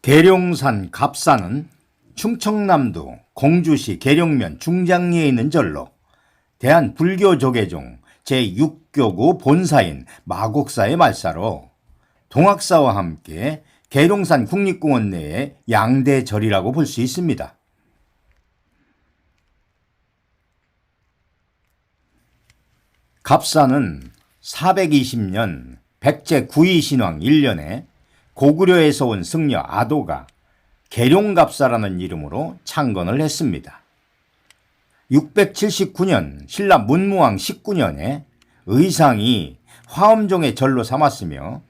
계룡산 갑사는 충청남도 공주시 계룡면 중장리에 있는 절로 대한불교조계종 제6교구 본사인 마곡사의 말사로 동학사와 함께 계룡산 국립공원 내의 양대절이라고 볼 수 있습니다. 갑사는 420년 백제 구이신왕 1년에 고구려에서 온 승려 아도가 계룡갑사라는 이름으로 창건을 했습니다. 679년 신라 문무왕 19년에 의상이 화엄종의 절로 삼았으며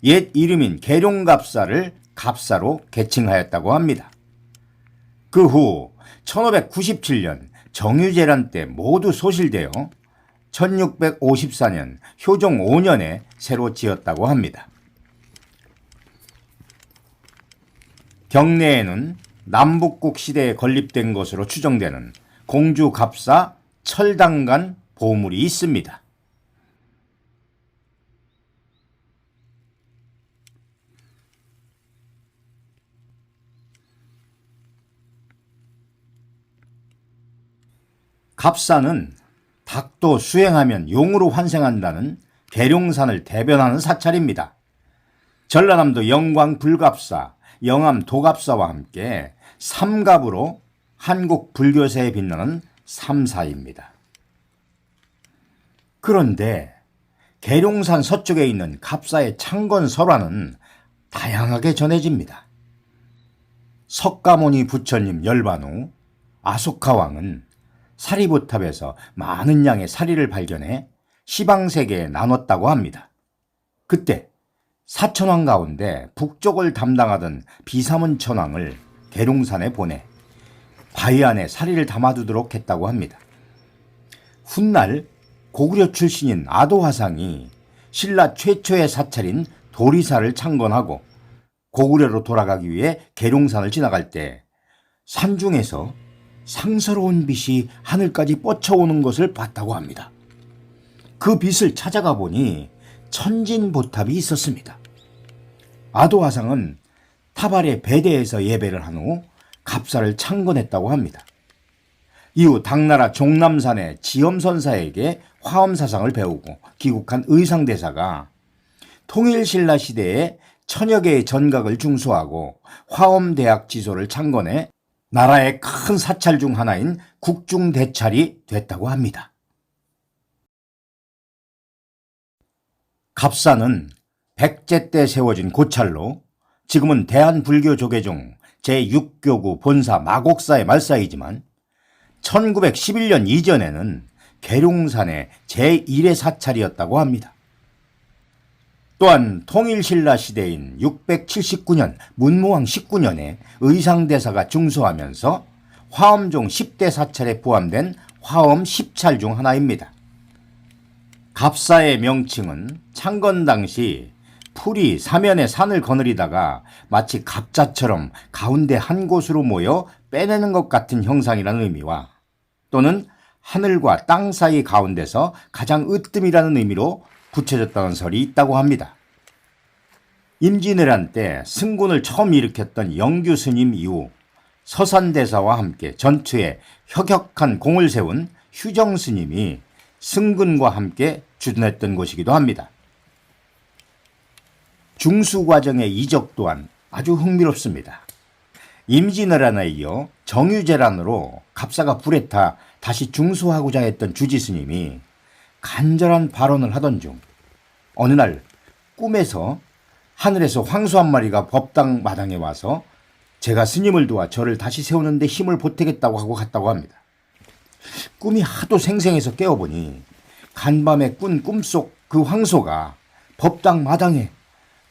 옛 이름인 계룡갑사를 갑사로 개칭하였다고 합니다. 그 후 1597년 정유재란 때 모두 소실되어 1654년 효종 5년에 새로 지었다고 합니다. 경내에는 남북국 시대에 건립된 것으로 추정되는 공주갑사 철당간 보물이 있습니다. 갑사는 닭도 수행하면 용으로 환생한다는 계룡산을 대변하는 사찰입니다. 전라남도 영광 불갑사, 영암 도갑사와 함께 삼갑으로 한국 불교세에 빛나는 삼사입니다. 그런데 계룡산 서쪽에 있는 갑사의 창건 설화는 다양하게 전해집니다. 석가모니 부처님 열반 후 아소카왕은 사리부탑에서 많은 양의 사리를 발견해 시방세계에 나눴다고 합니다. 그때 사천왕 가운데 북쪽을 담당하던 비사문 천왕을 계룡산에 보내 바위 안에 사리를 담아두도록 했다고 합니다. 훗날 고구려 출신인 아도화상이 신라 최초의 사찰인 도리사를 창건하고 고구려로 돌아가기 위해 계룡산을 지나갈 때 산중에서 상서로운 빛이 하늘까지 뻗쳐오는 것을 봤다고 합니다. 그 빛을 찾아가 보니 천진보탑이 있었습니다. 아도화상은 탑 아래 배대에서 예배를 한 후 갑사를 창건했다고 합니다. 이후 당나라 종남산의 지엄선사에게 화엄사상을 배우고 귀국한 의상대사가 통일신라 시대에 천여 개의 전각을 중수하고 화엄대학 지소를 창건해 나라의 큰 사찰 중 하나인 국중대찰이 됐다고 합니다. 갑사는 백제 때 세워진 고찰로 지금은 대한불교조계종 제6교구 본사 마곡사의 말사이지만 1911년 이전에는 계룡산의 제1의 사찰이었다고 합니다. 또한 통일신라 시대인 679년 문무왕 19년에 의상대사가 중수하면서 화엄종 10대 사찰에 포함된 화엄 10찰 중 하나입니다. 갑사의 명칭은 창건 당시 풀이 사면에 산을 거느리다가 마치 갑자처럼 가운데 한 곳으로 모여 빼내는 것 같은 형상이라는 의미와 또는 하늘과 땅 사이 가운데서 가장 으뜸이라는 의미로 붙여졌다는 설이 있다고 합니다. 임진왜란 때 승군을 처음 일으켰던 영규 스님 이후 서산대사와 함께 전투에 혁혁한 공을 세운 휴정 스님이 승군과 함께 주둔했던 곳이기도 합니다. 중수 과정의 이적 또한 아주 흥미롭습니다. 임진왜란에 이어 정유재란으로 갑사가 불에 타 다시 중수하고자 했던 주지스님이 간절한 발언을 하던 중 어느 날 꿈에서 하늘에서 황소 한 마리가 법당 마당에 와서 제가 스님을 도와 절을 다시 세우는데 힘을 보태겠다고 하고 갔다고 합니다. 꿈이 하도 생생해서 깨어보니 간밤에 꾼 꿈속 그 황소가 법당 마당에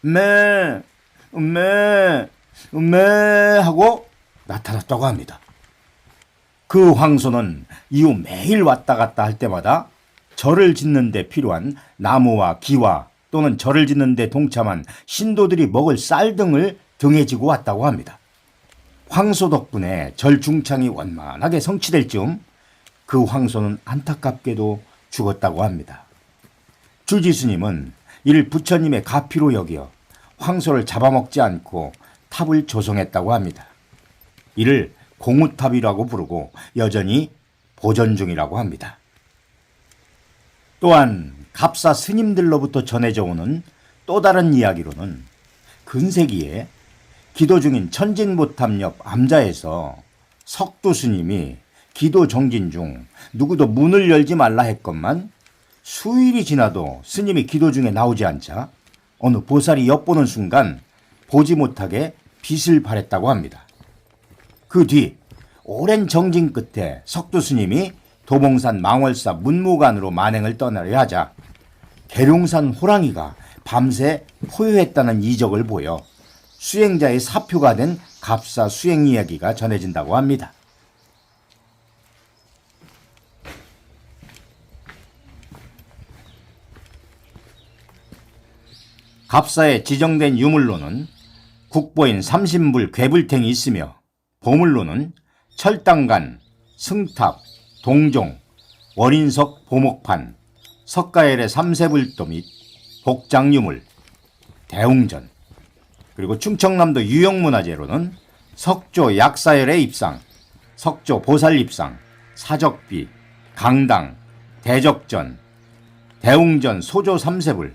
매 하고 나타났다고 합니다. 그 황소는 이후 매일 왔다 갔다 할 때마다 절을 짓는 데 필요한 나무와 기와 또는 절을 짓는 데 동참한 신도들이 먹을 쌀 등을 등에 지고 왔다고 합니다. 황소 덕분에 절 중창이 원만하게 성취될 즈음 그 황소는 안타깝게도 죽었다고 합니다. 주지스님은 이를 부처님의 가피로 여겨 황소를 잡아먹지 않고 탑을 조성했다고 합니다. 이를 공우탑이라고 부르고 여전히 보존 중이라고 합니다. 또한 갑사 스님들로부터 전해져 오는 또 다른 이야기로는 근세기에 기도 중인 천진보탑 옆 암자에서 석두 스님이 기도 정진 중 누구도 문을 열지 말라 했건만 수일이 지나도 스님이 기도 중에 나오지 않자 어느 보살이 엿보는 순간 보지 못하게 빛을 발했다고 합니다. 그 뒤 오랜 정진 끝에 석두 스님이 도봉산 망월사 문무관으로 만행을 떠나려 하자 계룡산 호랑이가 밤새 포효했다는 이적을 보여 수행자의 사표가 된 갑사 수행 이야기가 전해진다고 합니다. 갑사에 지정된 유물로는 국보인 삼신불 괴불탱이 있으며 보물로는 철당간, 승탑, 동종, 월인석 보목판, 석가열의 삼세불도 및 복장유물, 대웅전, 그리고 충청남도 유형문화재로는 석조 약사열의 입상, 석조 보살 입상, 사적비, 강당, 대적전, 대웅전 소조 삼세불,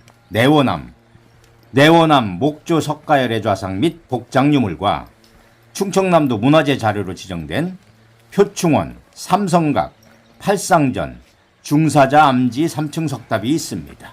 내원암 목조 석가열의 좌상 및 복장유물과 충청남도 문화재 자료로 지정된 표충원, 삼성각, 팔상전, 중사자 암지 3층 석탑이 있습니다.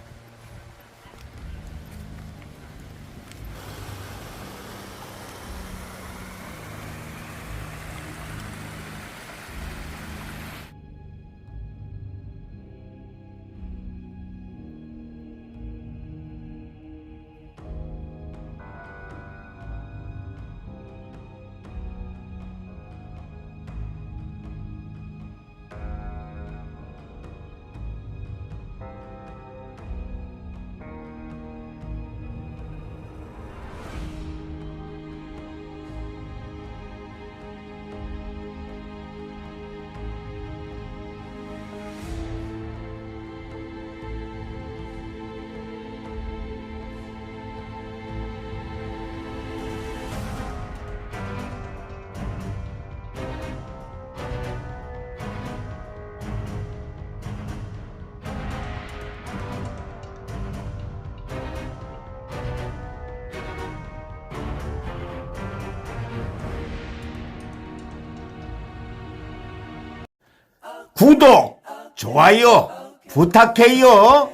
구독, 좋아요 부탁해요.